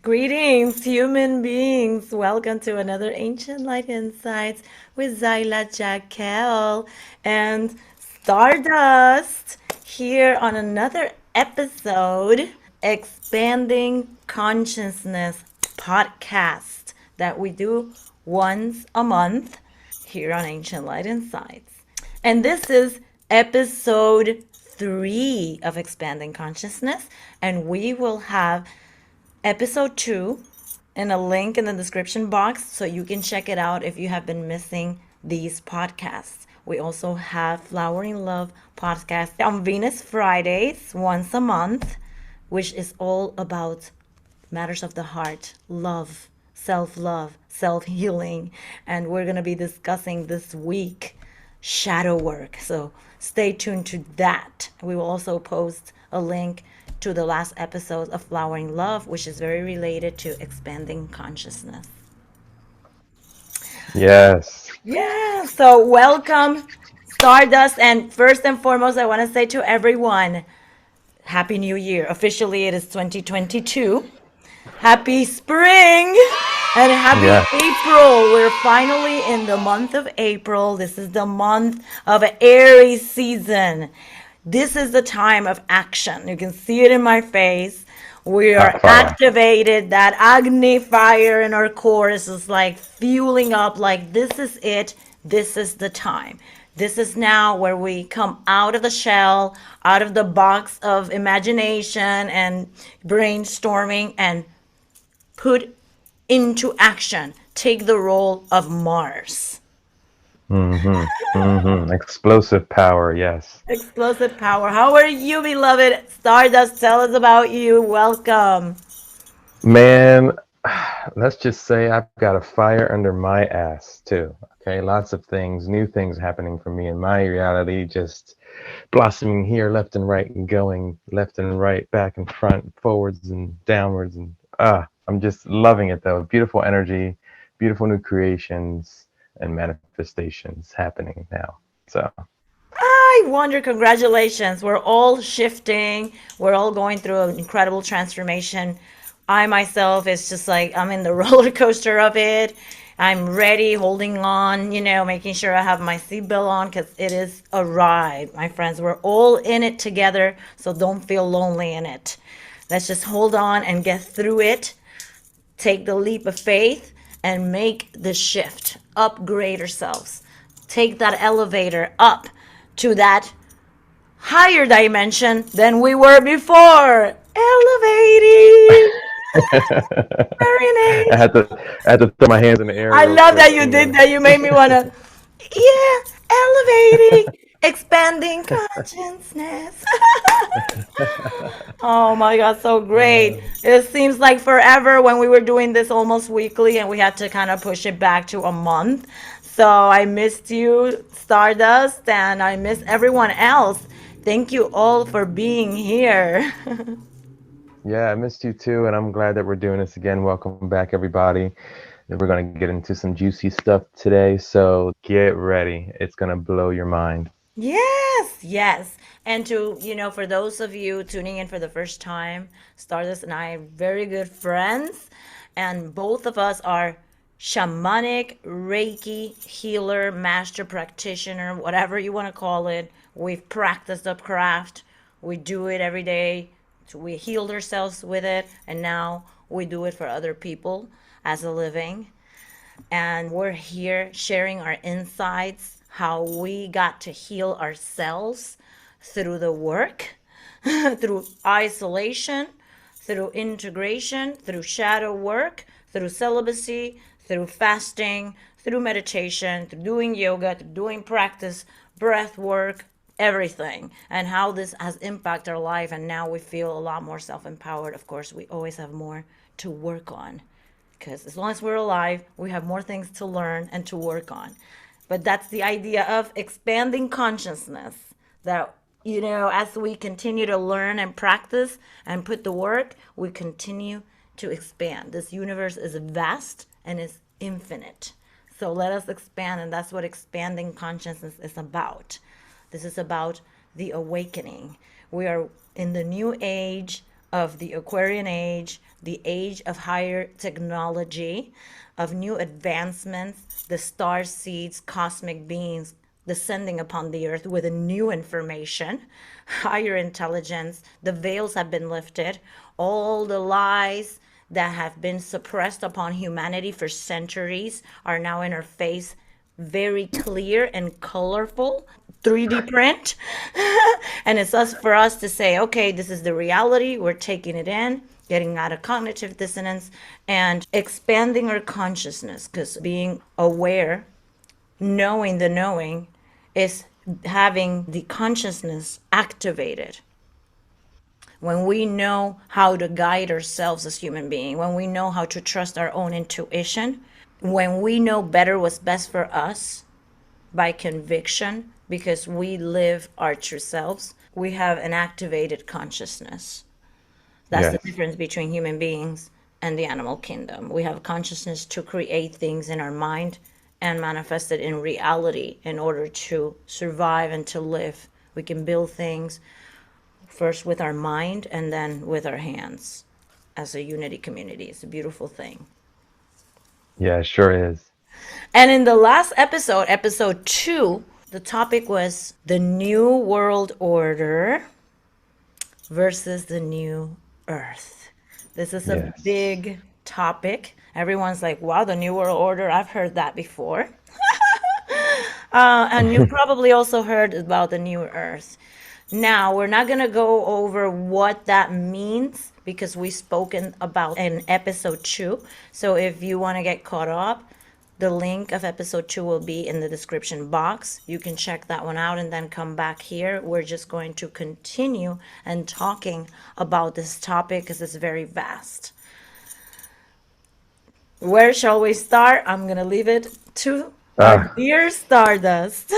Greetings, human beings. Welcome to another Ancient Light Insights with Xyla, JacQuel, and Stardust here on another episode, Expanding Consciousness podcast that we do once a month here on Ancient Light Insights. And this is episode 3 of Expanding Consciousness, and we will have episode 2 and a link in the description box so you can check it out if you have been missing these podcasts. We also have Flowering Love podcast on Venus Fridays once a month, which is all about matters of the heart, love, self healing. And we're going to be discussing this week shadow work. So stay tuned to that. We will also post a link to the last episode of Flowering Love, which is very related to expanding consciousness. Yes. Yeah, so welcome, Stardust. And first and foremost, I want to say to everyone, Happy New Year. Officially, it is 2022. Happy spring and happy Yeah. April. We're finally in the month of April. This is the month of Aries season. This is the time of action. You can see it in my face. We Hot are fire. activated. That Agni fire in our core is just like fueling up, like this is it. This is the time. This is now where we come out of the shell, out of the box of imagination and brainstorming and put into action. Take the role of Mars. Explosive power, yes. Explosive power. How are you, beloved Stardust? Tell us about you. Welcome. Man, let's just say I've got a fire under my ass too. Okay, lots of things, new things happening for me in my reality, just blossoming here left and right and going left and right, back and front, forwards and downwards and I'm just loving it though. Beautiful energy, beautiful new creations and manifestations happening now. So I wonder, congratulations. We're all shifting. We're all going through an incredible transformation. I myself is just like, I'm in the roller coaster of it. I'm ready, holding on, making sure I have my seatbelt on because it is a ride, my friends. We're all in it together, so don't feel lonely in it. Let's just hold on and get through it. Take the leap of faith and make the shift. Upgrade ourselves. Take that elevator up to that higher dimension than we were before. Elevating. I Marinate. had to throw my hands in the air I real love quick, that you you did know. that. You made me want to, elevating, expanding consciousness. Oh my God, so great. It seems like forever when we were doing this almost weekly and we had to kind of push it back to a month. So I missed you, Stardust, and I miss everyone else. Thank you all for being here. Yeah, I missed you too, and I'm glad that we're doing this again. Welcome back, everybody. And we're going to get into some juicy stuff today, so get ready. It's going to blow your mind. Yes, yes. And to, for those of you tuning in for the first time, Stardust and I are very good friends. And both of us are shamanic, Reiki, healer, master practitioner, whatever you want to call it. We've practiced the craft. We do it every day. So we healed ourselves with it. And now we do it for other people as a living, and we're here sharing our insights, how we got to heal ourselves through the work, through isolation, through integration, through shadow work, through celibacy, through fasting, through meditation, through doing yoga, through doing practice, breath work, everything, and how this has impacted our life. And now we feel a lot more self empowered. Of course, we always have more to work on because as long as we're alive, we have more things to learn and to work on. But that's the idea of expanding consciousness, that, as we continue to learn and practice and put the work, we continue to expand. This universe is vast and is infinite. So let us expand, and that's what expanding consciousness is about. This is about the awakening. We are in the new age of the Aquarian age, the age of higher technology, of new advancements, the star seeds, cosmic beings descending upon the earth with a new information, higher intelligence. The veils have been lifted. All the lies that have been suppressed upon humanity for centuries are now in our face, very clear and colorful 3D print. And it's us for us to say, okay, this is the reality. We're taking it in, getting out of cognitive dissonance, and expanding our consciousness. Because being aware, knowing the knowing, is having the consciousness activated. When we know how to guide ourselves as human beings, when we know how to trust our own intuition, when we know better what's best for us by conviction because we live our true selves, we have an activated consciousness. That's the Yes. difference between human beings and the animal kingdom. We have consciousness to create things in our mind and manifest it in reality in order to survive and to live. We can build things first with our mind and then with our hands as a unity community. It's a beautiful thing. Yeah, it sure is. And in the last episode, episode 2, the topic was the New World Order versus the New Earth. This is a Yes. big topic. Everyone's like, wow, the New World Order, I've heard that before. And you've probably also heard about the New Earth. Now, we're not going to go over what that means because we've spoken about in episode 2. So if you want to get caught up, the link of episode 2 will be in the description box. You can check that one out and then come back here. We're just going to continue and talking about this topic because it's very vast. Where shall we start? I'm going to leave it to our Uh, dear Stardust.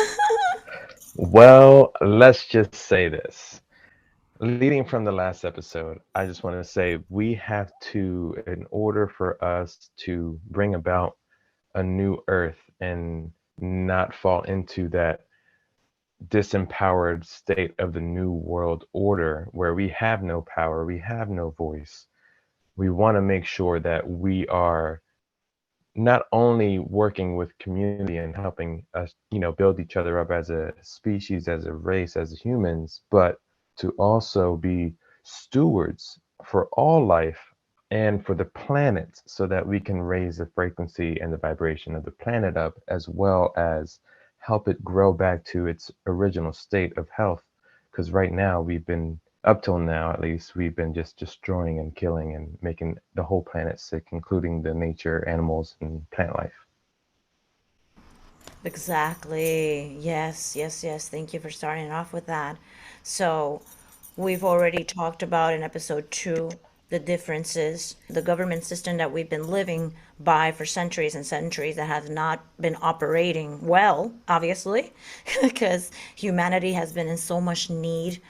well, let's just say this. Leading from the last episode, I just want to say we have to, in order for us to bring about a new earth and not fall into that disempowered state of the new world order where we have no power, we have no voice. We want to make sure that we are not only working with community and helping us, build each other up as a species, as a race, as humans, but to also be stewards for all life and for the planet so that we can raise the frequency and the vibration of the planet up, as well as help it grow back to its original state of health. Because right now, up till now at least, we've been just destroying and killing and making the whole planet sick, including the nature, animals, and plant life. Exactly. Yes, yes, yes. Thank you for starting off with that. So, we've already talked about in episode 2 the differences, the government system that we've been living by for centuries and centuries that has not been operating well, obviously, because humanity has been in so much need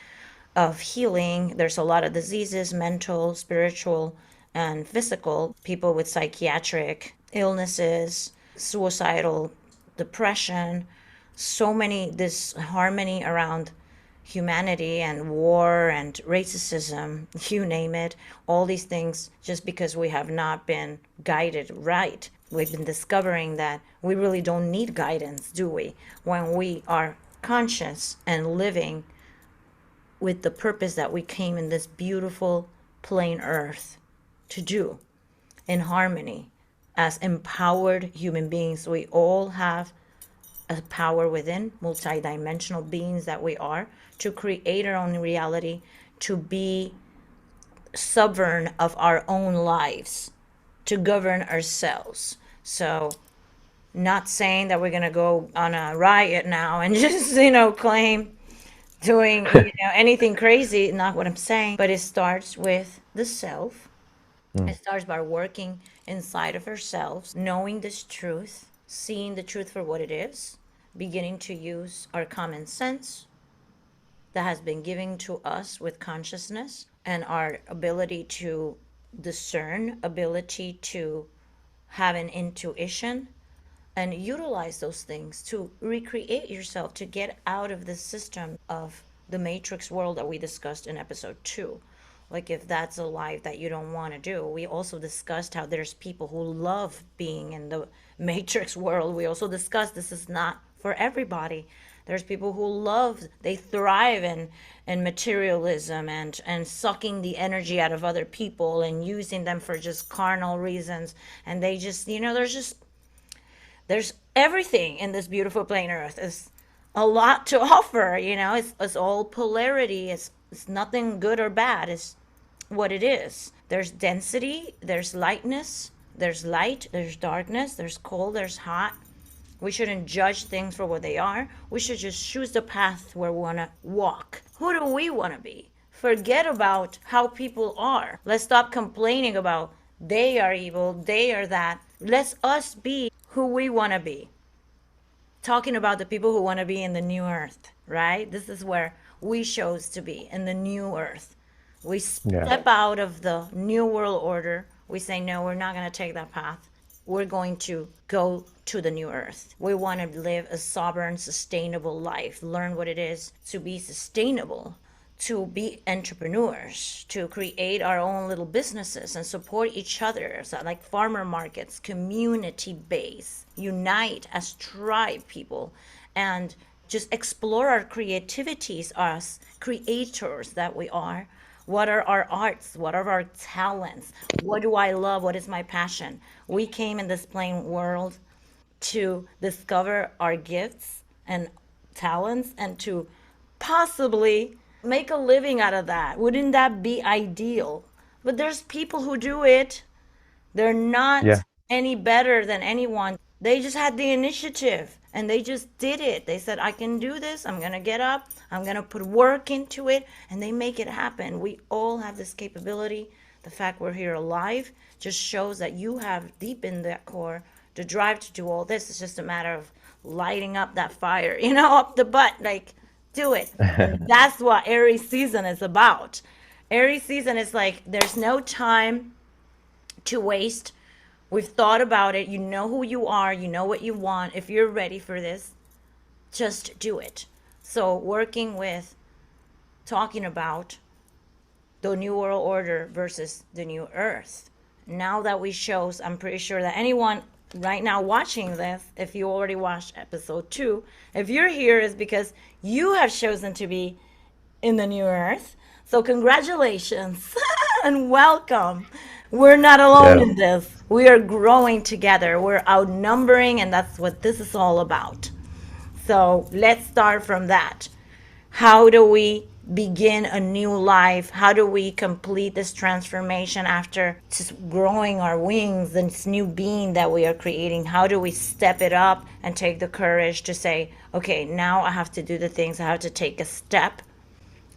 of healing. There's a lot of diseases, mental, spiritual, and physical, people with psychiatric illnesses, suicidal depression, so many disharmony around humanity and war and racism, you name it, all these things just because we have not been guided right. We've been discovering that we really don't need guidance, do we? When we are conscious and living with the purpose that we came in this beautiful plain earth to do in harmony as empowered human beings. We all have a power within, multidimensional beings that we are, to create our own reality, to be sovereign of our own lives, to govern ourselves. So, not saying that we're going to go on a riot now and just, claim doing, anything crazy, not what I'm saying, but it starts with the self. It Mm. starts by working inside of ourselves, knowing this truth, seeing the truth for what it is, beginning to use our common sense that has been given to us with consciousness and our ability to discern, ability to have an intuition and utilize those things to recreate yourself, to get out of the system of the matrix world that we discussed in episode 2. like if that's a life that you don't want to do. We also discussed how there's people who love being in the matrix world. We also discussed this is not for everybody. There's people who love, they thrive in materialism and sucking the energy out of other people and using them for just carnal reasons. And they just, there's everything in this beautiful plain earth. Is a lot to offer, it's all polarity. It's nothing good or bad. It's what it is. There's density, there's lightness, there's light, there's darkness, there's cold, there's hot. We shouldn't judge things for what they are. We should just choose the path where we want to walk. Who do we want to be? Forget about how people are. Let's stop complaining about they are evil, they are that. Let's us be who we want to be. Talking about the people who want to be in the new earth, right? This is where we chose to be, in the new earth. We Yeah. step out of the new world order. We say, no, we're not going to take that path. We're going to go to the new earth. We want to live a sovereign, sustainable life, learn what it is to be sustainable, to be entrepreneurs, to create our own little businesses and support each other. So like farmer markets, community base, unite as tribe people, and just explore our creativities as creators that we are. What are our arts? What are our talents? What do I love? What is my passion? We came in this plain world to discover our gifts and talents and to possibly make a living out of that. Wouldn't that be ideal? But there's people who do it. They're not Yeah. any better than anyone. They just had the initiative and they just did it. They said, I can do this. I'm going to get up. I'm going to put work into it. And they make it happen. We all have this capability. The fact we're here alive just shows that you have deep in that core the drive to do all this. It's just a matter of lighting up that fire, up the butt. Like, do it. And that's what Aries season is about. Aries season is like, there's no time to waste. We've thought about it. You know who you are. You know what you want. If you're ready for this, just do it. So, working with talking about the New World Order versus the New Earth. Now that we shows, I'm pretty sure that anyone right now watching this, if you already watched episode 2, if you're here is because you have chosen to be in the New Earth. So congratulations and welcome. We're not alone Yes. in this. We are growing together. We're outnumbering, and that's what this is all about. So let's start from that. How do we begin a new life? How do we complete this transformation after just growing our wings, this new being that we are creating? How do we step it up and take the courage to say, okay, now I have to do the things, I have to take a step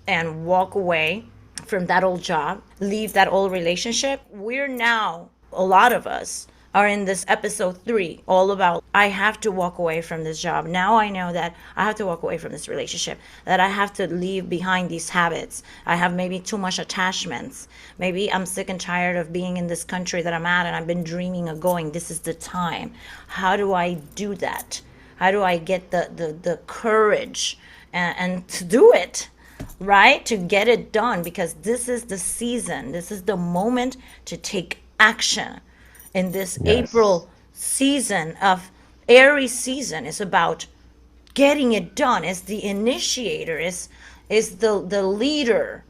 and walk away from that old job, leave that old relationship? We're now, a lot of us, are in this episode 3 all about I have to walk away from this job. Now I know that I have to walk away from this relationship, that I have to leave behind these habits. I have maybe too much attachments. Maybe I'm sick and tired of being in this country that I'm at and I've been dreaming of going. This is the time. How do I do that? How do I get the courage and to do it? Right? To get it done, because this is the season. This is the moment to take action in this Yes. April season of Aries season. Is about getting it done. Is the initiator, is the leader.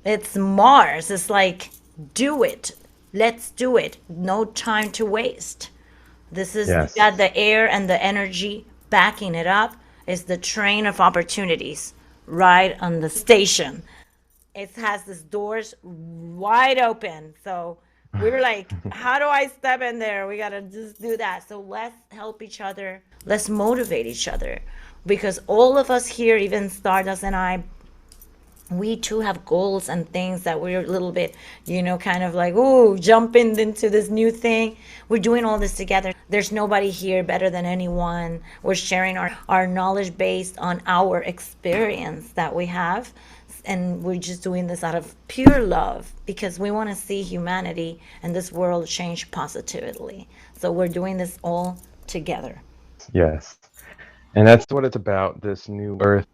It's Mars. It's like, do it. Let's do it. No time to waste. This is, you Yes. got the air and the energy backing it up. Is the train of opportunities right on the station. It has these doors wide open. So we're like, how do I step in there? We got to just do that. So let's help each other. Let's motivate each other. Because all of us here, even Stardust and I, we too have goals and things that we're a little bit, kind of like, ooh, jumping into this new thing. We're doing all this together. There's nobody here better than anyone. We're sharing our knowledge based on our experience that we have. And we're just doing this out of pure love because we want to see humanity and this world change positively. So we're doing this all together. Yes. And that's what it's about, this new earth.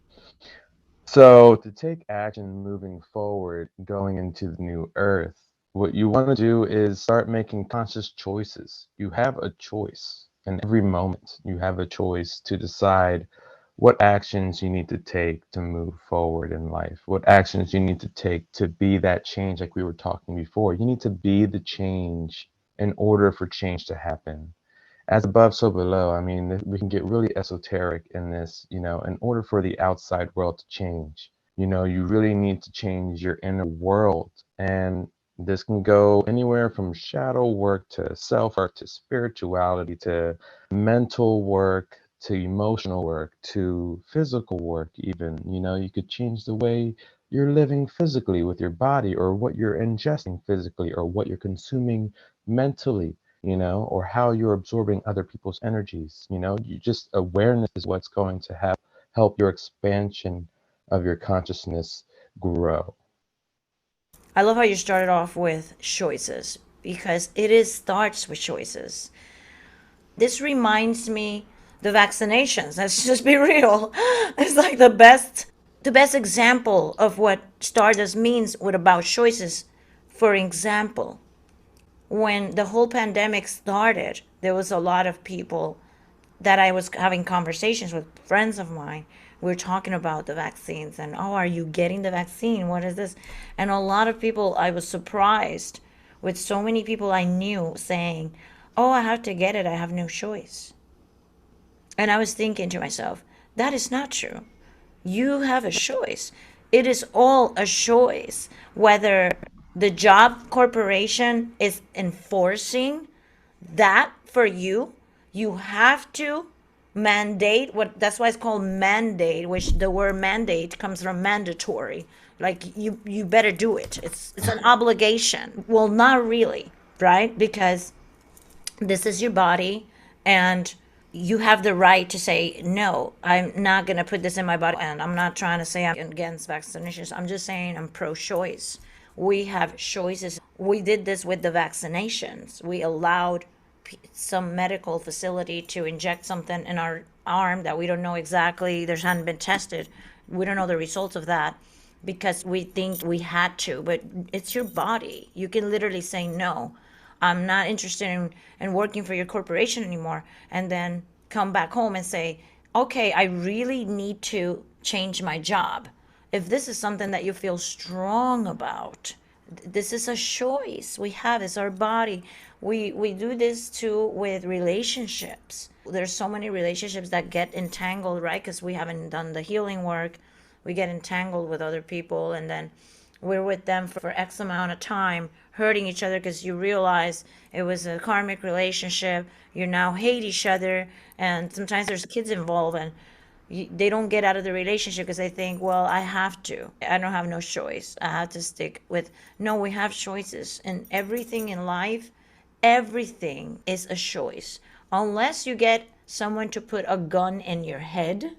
So, to take action moving forward, going into the new earth, what you want to do is start making conscious choices. You have a choice in every moment. You have a choice to decide what actions you need to take to move forward in life, what actions you need to take to be that change, like we were talking before. You need to be the change in order for change to happen. As above, so below. I mean, we can get really esoteric in this, in order for the outside world to change. You really need to change your inner world. And this can go anywhere from shadow work to self work to spirituality to mental work to emotional work to physical work, even. You could change the way you're living physically with your body, or what you're ingesting physically, or what you're consuming mentally, or how you're absorbing other people's energies. You just awareness is what's going to help your expansion of your consciousness grow. I love how you started off with choices because it is starts with choices. This reminds me the vaccinations. Let's just be real. It's like the best example of what Stardust means with about choices. For example, when the whole pandemic started, there was a lot of people that I was having conversations with, friends of mine. We were talking about the vaccines and, oh, are you getting the vaccine? What is this? And a lot of people, I was surprised with so many people I knew saying, oh, I have to get it. I have no choice. And I was thinking to myself, that is not true. You have a choice. It is all a choice. Whether the job corporation is enforcing that for you, you have to mandate what that's why it's called mandate, which the word mandate comes from mandatory. Like you better do it. It's an obligation. Well, not really, right? Because this is your body and you have the right to say no, I'm not going to put this in my body. And I'm not trying to say I'm against vaccinations, I'm just saying I'm pro-choice. We have choices. We did this with the vaccinations. We allowed some medical facility to inject something in our arm that we don't know exactly, there hasn't been tested, we don't know the results of that, because we think we had to. But it's your body. You can literally say no, I'm not interested in working for your corporation anymore, and then come back home and say, okay, I really need to change my job. If this is something that you feel strong about, this is a choice we have. It's our body. We do this too with relationships. There's so many relationships that get entangled, right? Because we haven't done the healing work. We get entangled with other people, and then we're with them for X amount of time, hurting each other because you realize it was a karmic relationship. You now hate each other, and sometimes there's kids involved, and they don't get out of the relationship because they think, well, I have to. I don't have no choice. I have to stick with. No, we have choices, and everything in life, everything is a choice. Unless you get someone to put a gun in your head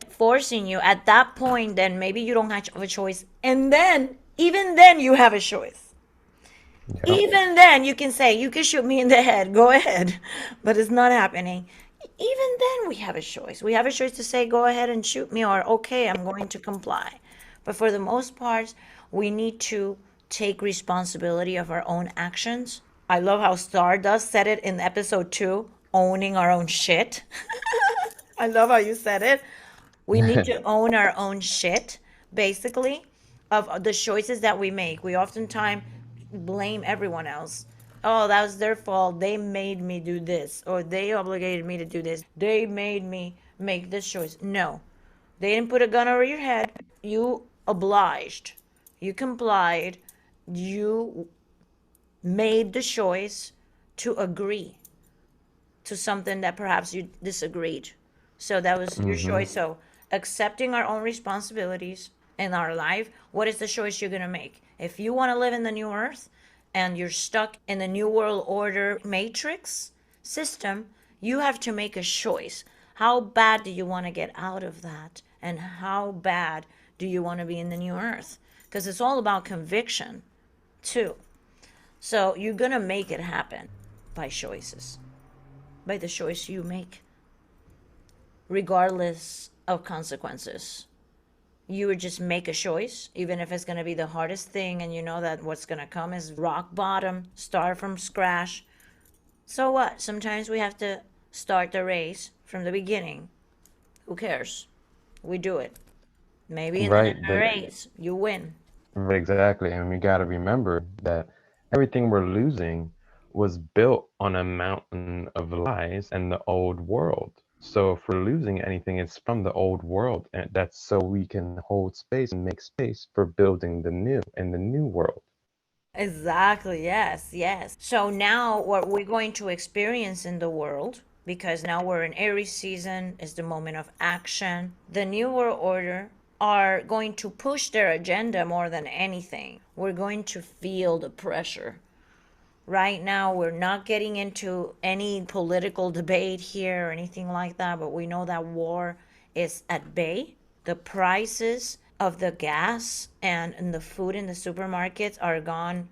forcing you at that point, then maybe you don't have a choice, and then even then you have a choice. Yep. Even then you can say, you can shoot me in the head, go ahead. But it's not happening. Even then we have a choice. We have a choice to say, go ahead and shoot me, or okay, I'm going to comply. But for the most part, we need to take responsibility of our own actions. I love how Stardust said it in episode 2, owning our own shit. I love how you said it. We need to own our own shit, basically, of the choices that we make. We oftentimes blame everyone else. Oh, that was their fault. They made me do this, or they obligated me to do this. They made me make this choice. No, they didn't put a gun over your head. You obliged. You complied. You made the choice to agree to something that perhaps you disagreed. So that was your Hmm. choice. So accepting our own responsibilities in our life, what is the choice you're going to make? If you want to live in the new earth and you're stuck in the new world order matrix system, you have to make a choice. How bad do you want to get out of that? And how bad do you want to be in the new earth? Because it's all about conviction, too. So you're going to make it happen by choices, by the choice you make, regardless of consequences. you would just make a choice, even if it's going to be the hardest thing, and you know that what's going to come is rock bottom, start from scratch. So what? Sometimes we have to start the race from the beginning. Who cares? We do it. Maybe in the Right, next but race, you win. right, exactly. And we got to remember that everything we're losing was built on a mountain of lies and the old world. So if we're losing anything, it's from the old world. And that's so we can hold space and make space for building the new in the new world. Exactly. Yes. Yes. So now what we're going to experience in the world, because now we're in Aries season, is the moment of action. The New World Order are going to push their agenda more than anything. We're going to feel the pressure. Right now, we're not getting into any political debate here or anything like that, but we know that war is at bay. The prices of the gas and the food in the supermarkets are gone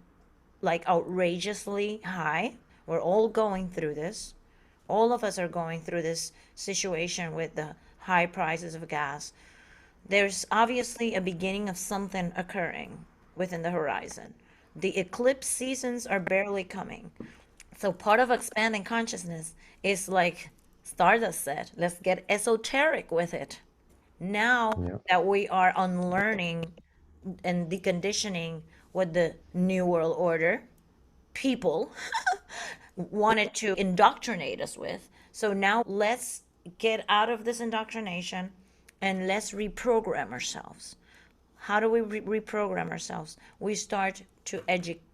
like outrageously high. We're all going through this. All of us are going through this situation with the high prices of gas. There's obviously a beginning of something occurring within the horizon. The eclipse seasons are barely coming. So part of expanding consciousness is like Stardust said, let's get esoteric with it. Now Yeah. that we are unlearning and deconditioning what the New World Order people wanted to indoctrinate us with. So now let's get out of this indoctrination and let's reprogram ourselves. How do we reprogram ourselves? We start to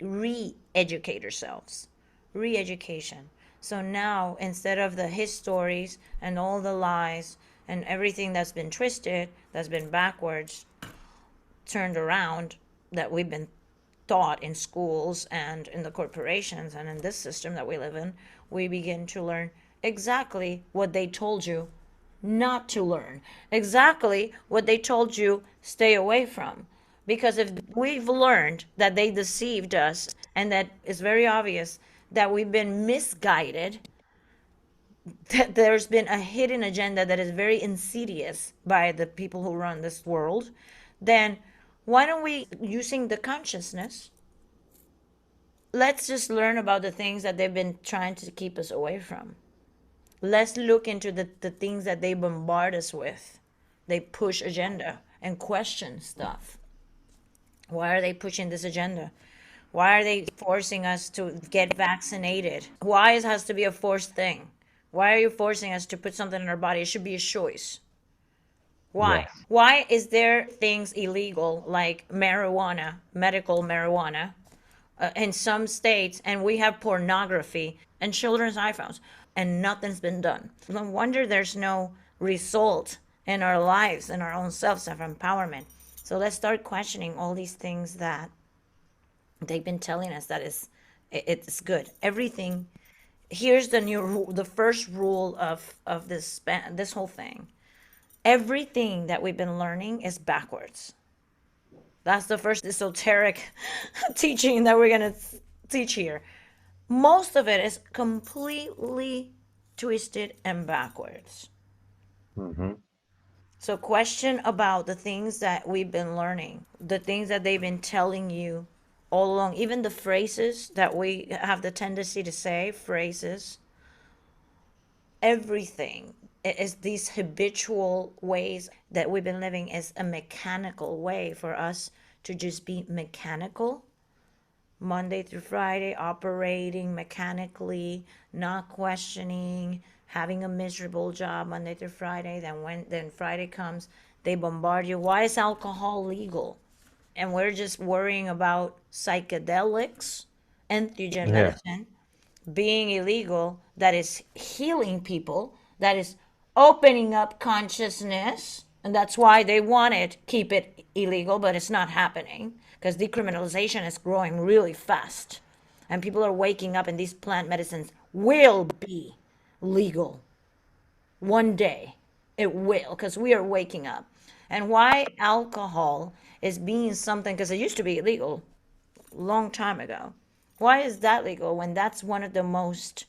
re-educate ourselves. Re-education. So now, instead of the his stories and all the lies and everything that's been twisted, that's been backwards, turned around, that we've been taught in schools and in the corporations and in this system that we live in, we begin to learn exactly what they told you not to learn, exactly what they told you stay away from. Because if we've learned that they deceived us and that it's very obvious that we've been misguided, that there's been a hidden agenda that is very insidious by the people who run this world, then why don't we, using the consciousness, let's just learn about the things that they've been trying to keep us away from. Let's look into the things that they bombard us with. They push agenda and question stuff. Why are they pushing this agenda? Why are they forcing us to get vaccinated? Why it has to be a forced thing? Why are you forcing us to put something in our body? It should be a choice. Why? Yes. Why is there things illegal like marijuana, medical marijuana, in some states, and we have pornography and children's iPhones, and nothing's been done? No wonder there's no result in our lives, in our own self empowerment. So let's start questioning all these things that they've been telling us that is it's good. Everything. Here's the new rule, the first rule of this whole thing. Everything that we've been learning is backwards. That's the first esoteric teaching that we're going to teach here. Most of it is completely twisted and backwards. Hmm. So, question about the things that we've been learning, the things that they've been telling you all along, even the phrases that we have the tendency to say, phrases, everything is these habitual ways that we've been living is a mechanical way for us to just be mechanical Monday through Friday, operating mechanically, not questioning, having a miserable job Monday through Friday. Then Friday comes, they bombard you. Why is alcohol legal? And we're just worrying about psychedelics, entheogen Yeah. medicine being illegal, that is healing people, that is opening up consciousness, and that's why they want it, keep it illegal, but it's not happening because decriminalization is growing really fast, and people are waking up, and these plant medicines will be legal one day. It will, because we are waking up. And why alcohol is being something, because it used to be illegal a long time ago. Why is that legal when that's one of the most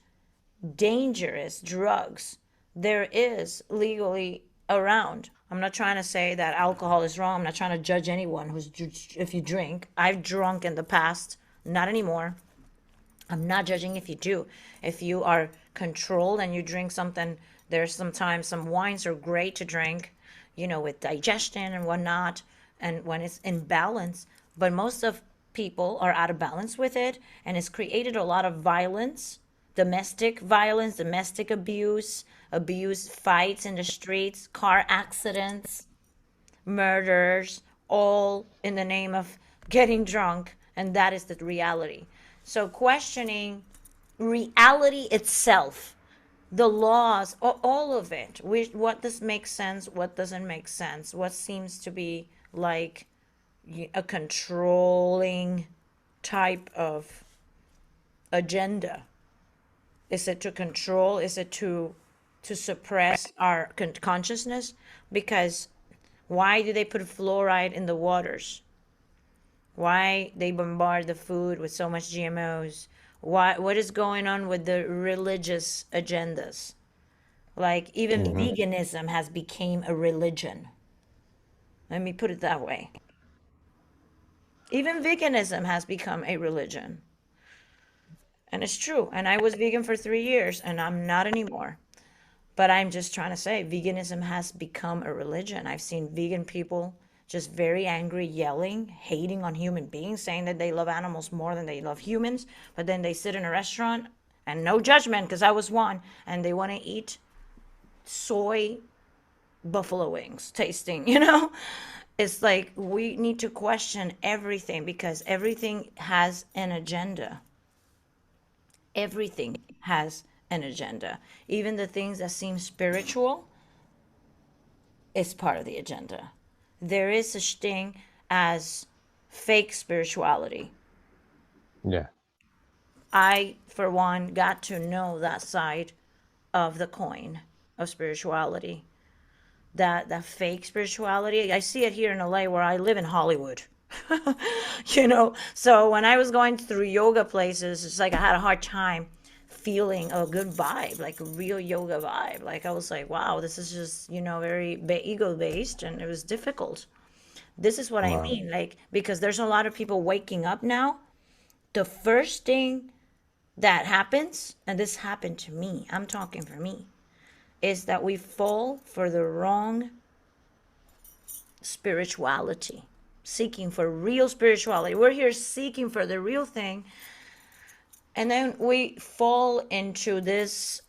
dangerous drugs there is legally around. I'm not trying to say that alcohol is wrong. I'm not trying to judge anyone if you drink. I've drunk in the past, not anymore. I'm not judging if you do. If you are controlled and you drink something, there's sometimes some wines are great to drink, with digestion and whatnot, and when it's in balance. But most of people are out of balance with it, and it's created a lot of violence, domestic abuse, fights in the streets, car accidents, murders, all in the name of getting drunk, and that is the reality. So questioning reality itself, the laws, all of it, what does make sense, what doesn't make sense, what seems to be like a controlling type of agenda. Is it to control? Is it to suppress our consciousness? Because why do they put fluoride in the waters? Why they bombard the food with so much GMOs? What is going on with the religious agendas? Like even Hmm. veganism has become a religion. Let me put it that way. Even veganism has become a religion. And it's true. And I was vegan for 3 years and I'm not anymore. But I'm just trying to say veganism has become a religion. I've seen vegan people just very angry, yelling, hating on human beings, saying that they love animals more than they love humans. But then they sit in a restaurant, and no judgment because I was one, and they want to eat soy buffalo wings tasting. It's like we need to question everything because everything has an agenda. Everything has an agenda. Even the things that seem spiritual is part of the agenda. There is such thing as fake spirituality. Yeah. I, for one, got to know that side of the coin of spirituality. That fake spirituality. I see it here in LA where I live in Hollywood. So when I was going through yoga places, it's like I had a hard time feeling a good vibe, like a real yoga vibe. Like I was like, wow, this is just, very ego based, and it was difficult. This is what I Wow. mean. Like, because there's a lot of people waking up now. The first thing that happens, and this happened to me, I'm talking for me, is that we fall for the wrong spirituality, seeking for real spirituality. We're here seeking for the real thing. And then we fall into this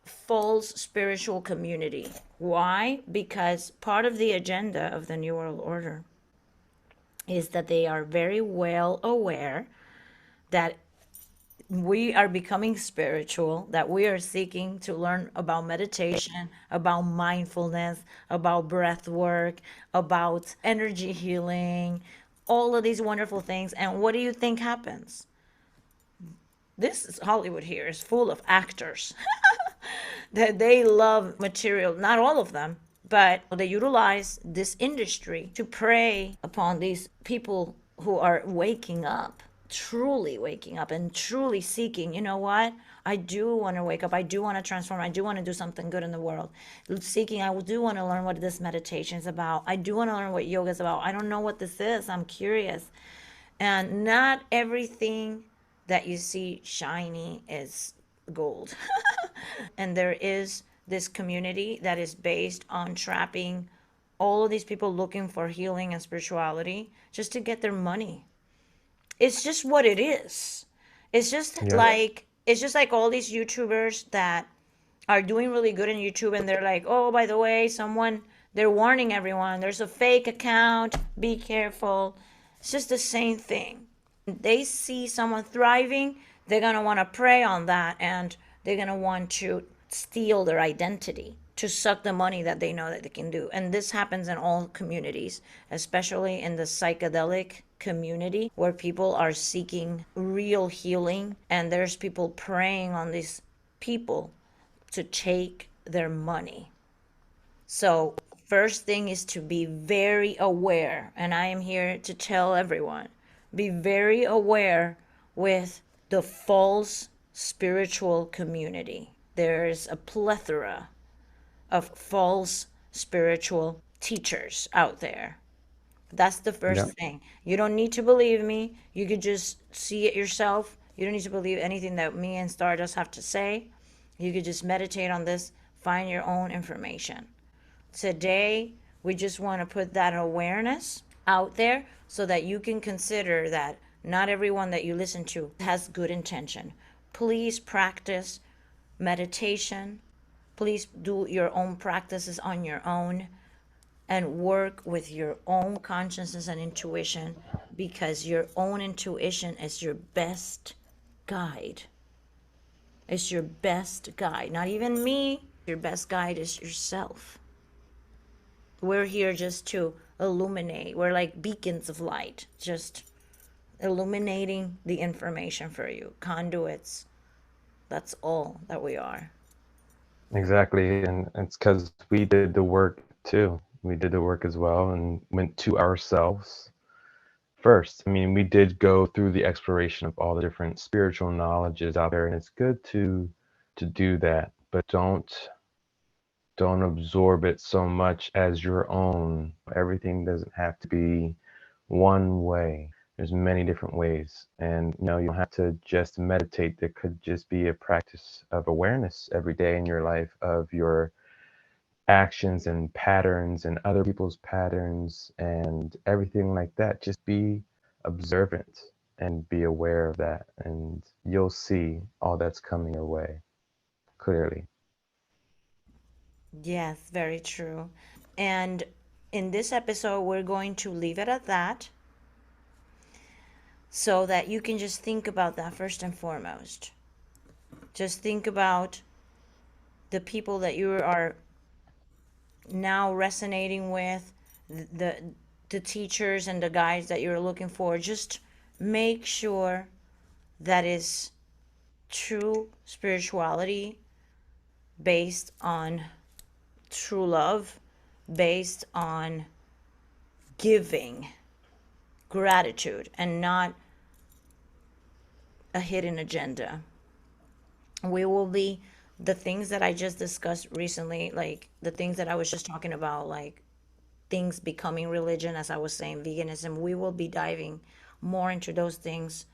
false spiritual community. Why? Because part of the agenda of the New World Order is that they are very well aware that we are becoming spiritual, that we are seeking to learn about meditation, about mindfulness, about breath work, about energy healing, all of these wonderful things. And what do you think happens? This is Hollywood here is full of actors that they love material, not all of them, but they utilize this industry to prey upon these people who are waking up, truly waking up and truly seeking, you know what? I do want to wake up. I do want to transform. I do want to do something good in the world. Seeking, I do want to learn what this meditation is about. I do want to learn what yoga is about. I don't know what this is. I'm curious. And not everything that you see shiny is gold. And there is this community that is based on trapping all of these people looking for healing and spirituality just to get their money. It's just what it is. Yeah. It's just like all these YouTubers that are doing really good in YouTube, and they're like, "Oh, by the way, they're warning everyone, there's a fake account, be careful." It's just the same thing. They see someone thriving, they're going to want to prey on that, and they're going to want to steal their identity to suck the money that they know that they can do. And this happens in all communities, especially in the psychedelic community where people are seeking real healing, and there's people preying on these people to take their money. So, first thing is to be very aware, and I am here to tell everyone be very aware with the false spiritual community. There's a plethora of false spiritual teachers out there. That's the Yeah. first thing. You don't need to believe me. You could just see it yourself. You don't need to believe anything that me and Stardust have to say. You could just meditate on this, find your own information. Today, we just want to put that awareness out there so that you can consider that not everyone that you listen to has good intention. Please practice meditation. Please do your own practices on your own and work with your own consciousness and intuition, because your own intuition is your best guide. It's your best guide. Not even me. Your best guide is yourself. We're here just to illuminate. We're like beacons of light, just illuminating the information for you. Conduits. That's all that we are. Exactly. And it's because we did the work too. We did the work as well and went to ourselves first. I mean, we did go through the exploration of all the different spiritual knowledges out there, and it's good to do that, but don't absorb it so much as your own. Everything doesn't have to be one way. There's many different ways. And you don't have to just meditate. There could just be a practice of awareness every day in your life of your actions and patterns and other people's patterns and everything like that. Just be observant and be aware of that, and you'll see all that's coming your way clearly. Yes, very true. And in this episode, we're going to leave it at that so that you can just think about that first and foremost. Just think about the people that you are now resonating with, the the teachers and the guides that you're looking for. Just make sure that is true spirituality based on true love, based on giving, gratitude, and not a hidden agenda. We will be the things that I just discussed recently, like the things that I was just talking about, like things becoming religion, as I was saying, veganism. We will be diving more into those things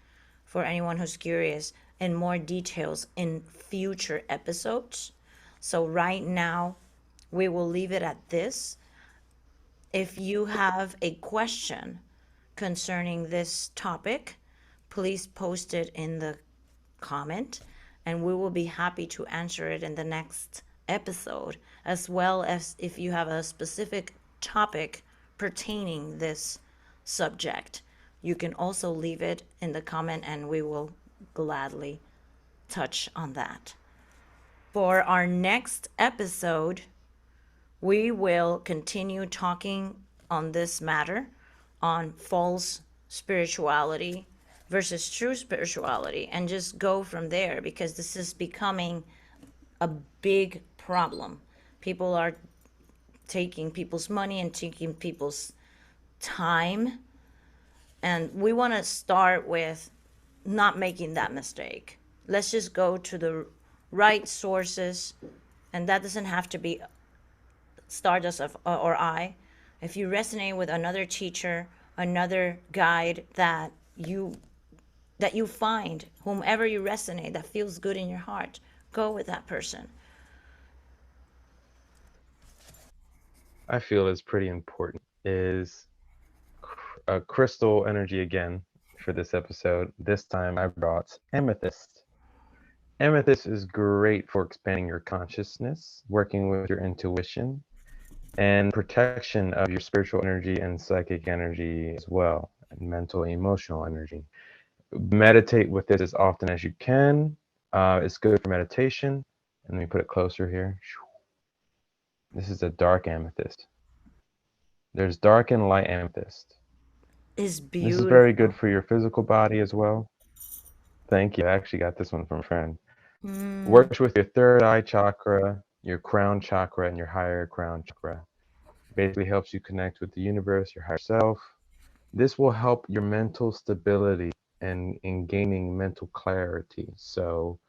for anyone who's curious in more details in future episodes. So, right now, we will leave it at this. If you have a question concerning this topic, please post it in the comment and we will be happy to answer it in the next episode, as well as if you have a specific topic pertaining this subject, you can also leave it in the comment and we will gladly touch on that. For our next episode, we will continue talking on this matter, on false spirituality versus true spirituality, and just go from there, because this is becoming a big problem. People are taking people's money and taking people's time, and we want to start with not making that mistake. Let's just go to the right sources, and that doesn't have to be Stardust or I. If you resonate with another teacher, another guide that you find, whomever you resonate, that feels good in your heart, go with that person. I feel is pretty important is crystal energy again for this episode. This time I brought amethyst. Amethyst is great for expanding your consciousness, working with your intuition, and protection of your spiritual energy and psychic energy as well, and mental and emotional energy. Meditate with this as often as you can. It's good for meditation. And let me put it closer here. This is a dark amethyst. There's dark and light amethyst. Is This is very good beautiful. for your physical body as well. Thank you. I actually got this one from a friend. Mm, Works with your third eye chakra, your crown chakra, and your higher crown chakra. Basically helps you connect with the universe, your higher self. This will help your mental stability and in gaining mental clarity. So,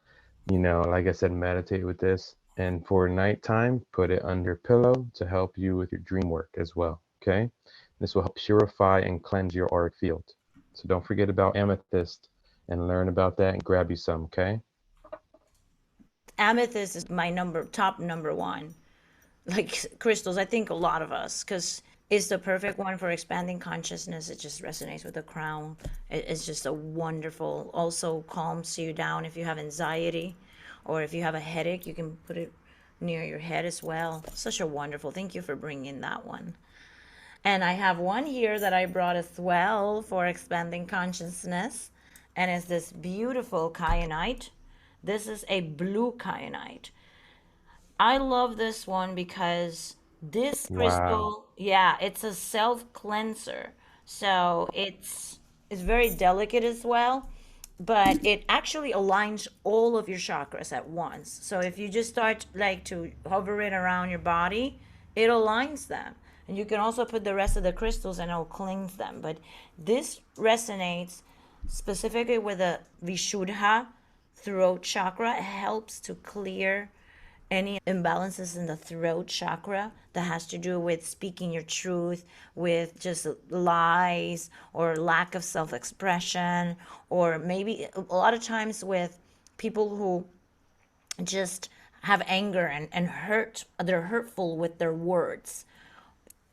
like I said, meditate with this. And for nighttime, put it under pillow to help you with your dream work as well. Okay. This will help purify and cleanse your auric field. So don't forget about amethyst and learn about that and grab you some. Okay. Amethyst is my top number one. Like crystals, I think a lot of us, because it's the perfect one for expanding consciousness. It just resonates with the crown. It's just a wonderful, also calms you down if you have anxiety or if you have a headache, you can put it near your head as well. Such a wonderful. Thank you for bringing that one. And I have one here that I brought as well for expanding consciousness. And it's this beautiful kyanite. This is a blue kyanite. I love this one because this Wow. crystal, yeah, it's a self cleanser. So it's very delicate as well, but it actually aligns all of your chakras at once. So if you just start like to hover it around your body, it aligns them. And you can also put the rest of the crystals and it'll cleanse them. But this resonates specifically with the Vishuddha throat chakra. It helps to clear any imbalances in the throat chakra that has to do with speaking your truth, with just lies or lack of self expression, or maybe a lot of times with people who just have anger and hurt, they're hurtful with their words.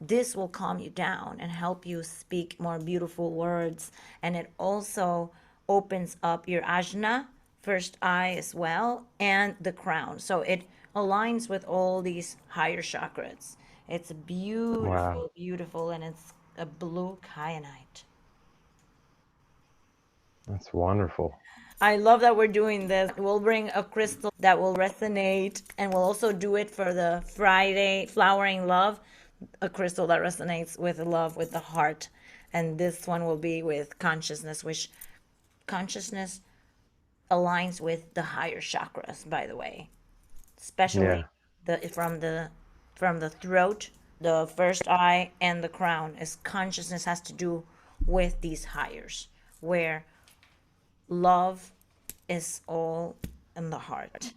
This will calm you down and help you speak more beautiful words. And it also opens up your ajna, first eye as well, and the crown. So it aligns with all these higher chakras. It's Wow. beautiful, beautiful, and it's a blue kyanite. That's wonderful. I love that we're doing this. We'll bring a crystal that will resonate, and we'll also do it for the Friday flowering love, a crystal that resonates with love, with the heart. And this one will be with consciousness, which consciousness aligns with the higher chakras, by the way, especially Yeah. the from the throat, the first eye, and the crown. Is consciousness has to do with these higher, where love is all in the heart.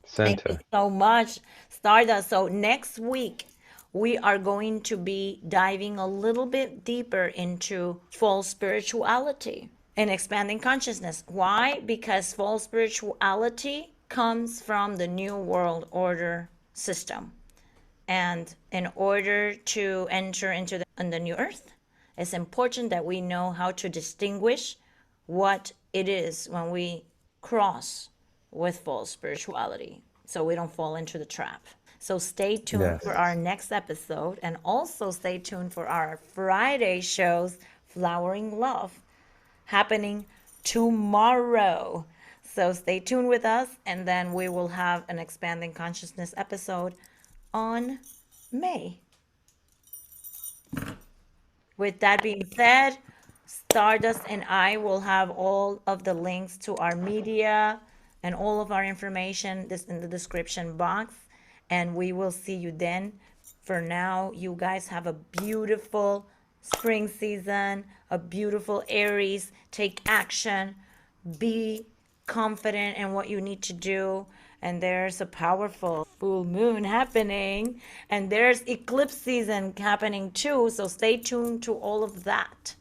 Thank you Center. so much, Stardust. So next week, we are going to be diving a little bit deeper into false spirituality and expanding consciousness. Why? Because false spirituality comes from the New World Order system. And in order to enter into the new earth, it's important that we know how to distinguish what it is when we cross with false spirituality so we don't fall into the trap. So stay tuned for our Yes. next episode, and also stay tuned for our Friday shows, Flowering Love, happening tomorrow. So stay tuned with us, and then we will have an expanding consciousness episode on May. With that being said, Stardust and I will have all of the links to our media and all of our information this in the description box, and we will see you then. For now, you guys have a beautiful spring season, a beautiful Aries. Take action, be confident in what you need to do. And there's a powerful full moon happening, and there's eclipse season happening too. So stay tuned to all of that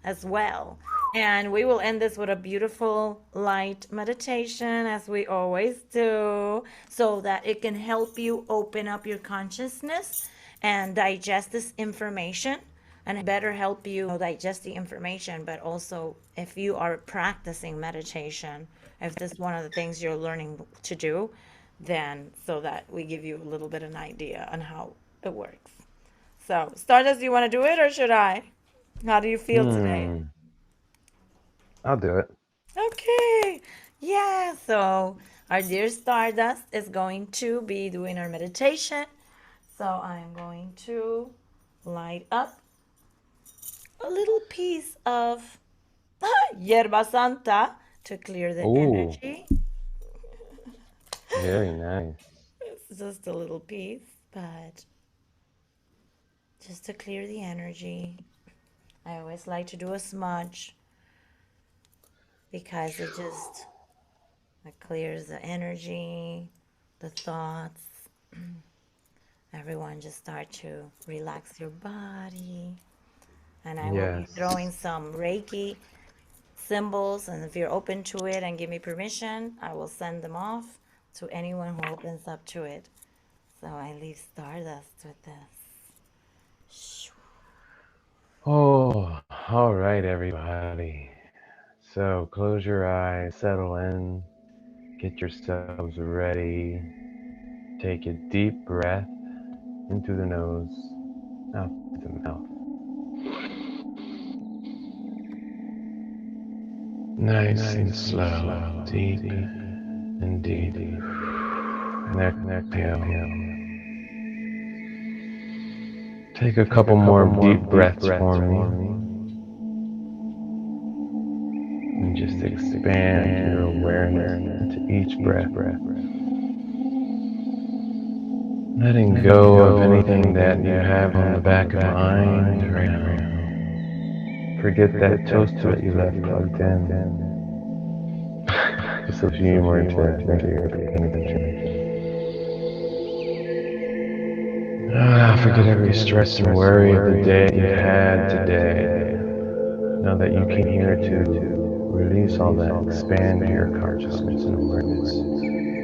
as well. And we will end this with a beautiful light meditation, as we always do, so that it can help you open up your consciousness and digest this information, and better help you digest the information. But also, if you are practicing meditation, if this is one of the things you're learning to do, then so that we give you a little bit of an idea on how it works. So, Stardust, you want to do it or should I? How do you feel today? Hmm. I'll do it. Okay. Yeah. So, our dear Stardust is going to be doing our meditation. So, I'm going to light up a little piece of yerba santa to clear the Ooh, energy. very nice. It's just a little piece, but just to clear the energy. I always like to do a smudge because it just It clears the energy, the thoughts. Everyone just start to relax your body. And I will be Yes. throwing some Reiki symbols. And if you're open to it and give me permission, I will send them off to anyone who opens up to it. So I leave Stardust with this. Oh, all right, everybody. So close your eyes, settle in, get yourselves ready. Take a deep breath in through the nose, out through the mouth. Nice and slow, deep and deep. And exhale. Take a couple more deep breaths for me. And just expand your awareness into each breath. Letting go of anything that you have on the back of mind right now. Forget that toaster that you left plugged in. Just a few more to make sure you're paying attention. Forget every stress and worry of the day you had today. Now that you came here to release all that, expand your consciousness and awareness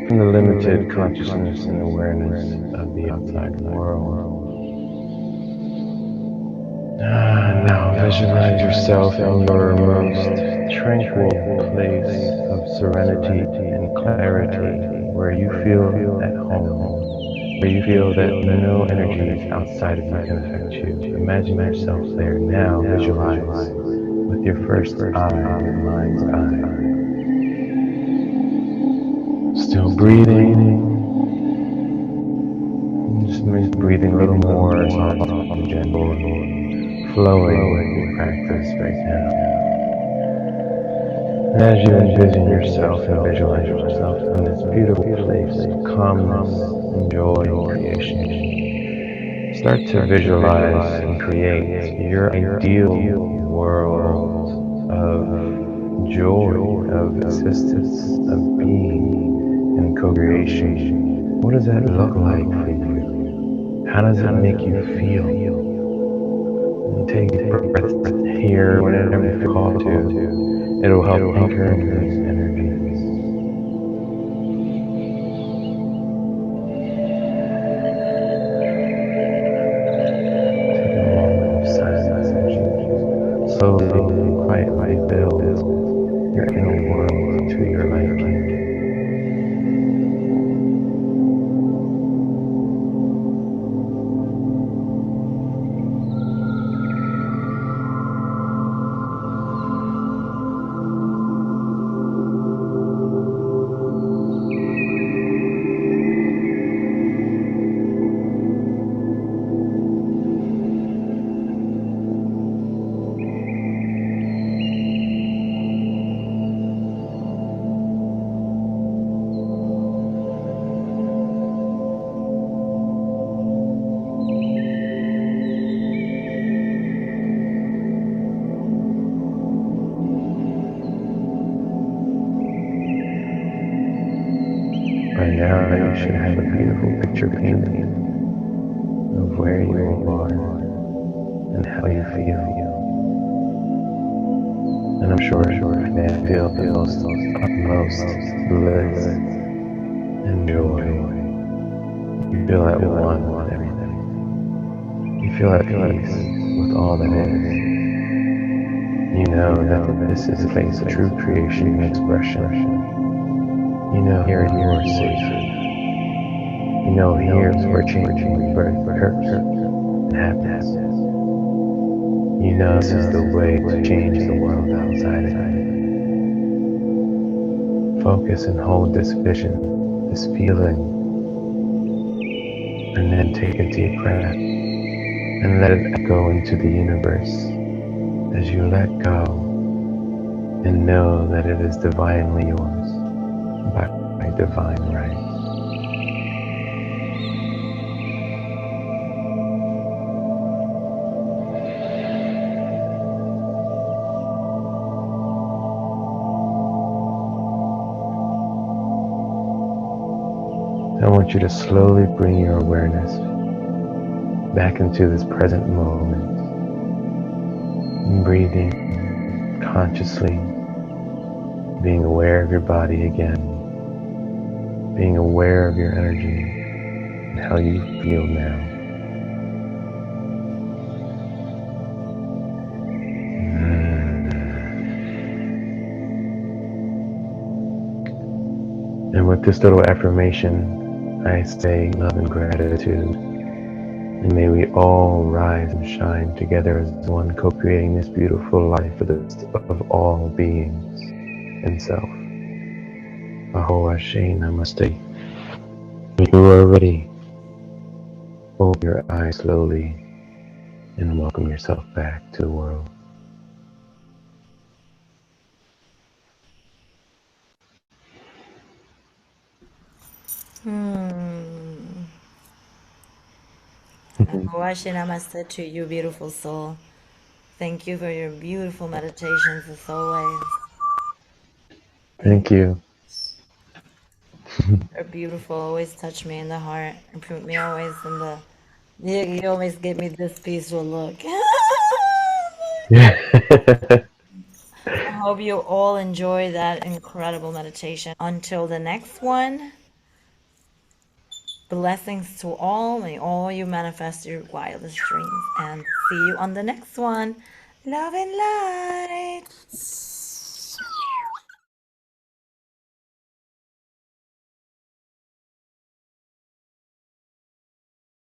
from the limited consciousness and awareness of the outside world. Now visualize yourself in your most tranquil place of serenity and clarity, where you feel at home, where you feel that no energies outside of you can affect you. Imagine yourself there now. Visualize with your first eye, your mind's eye. Still breathing. Just breathing a little more soft and gentle and flowing with your practice right now. And as you envision yourself and visualize yourself in this beautiful place of calmness and joy and creation, start to visualize and create your ideal world of joy, of existence, of being and co-creation. What does that look like for you? How does it make you feel? And take a breath here whenever you feel called to. It'll help anchor into these energies. Take a moment of silence as you slowly and quietly build your inner world to your liking. By now you should have a beautiful picture painted of where you are and how you feel. And I'm sure you feel the most utmost bliss and joy. You feel at one with everything. You feel at peace with all that is. You know that this is a place of true creation and expression. You know here you are safe. You know here is where change and birth, hurt, and happiness. You know this is the way to change the world outside of you. Focus and hold this vision, this feeling, and then take a deep breath and let it echo into the universe as you let go and know that it is divinely yours by divine right. I want you to slowly bring your awareness back into this present moment, breathing consciously, being aware of your body again, being aware of your energy and how you feel now. And with this little affirmation, I say love and gratitude. And may we all rise and shine together as one, co-creating this beautiful life for the best of all beings and self. Aho Ashe Namaste. When you are ready, open your eyes slowly and welcome yourself back to the world. Awashi namaste to you, beautiful soul. Thank you for your beautiful meditations as always. Thank you. You're beautiful, always touch me in the heart and put me always in the. You always give me this peaceful look. I hope you all enjoy that incredible meditation. Until the next one, blessings to all. May all you manifest your wildest dreams. And see you on the next one. Love and light.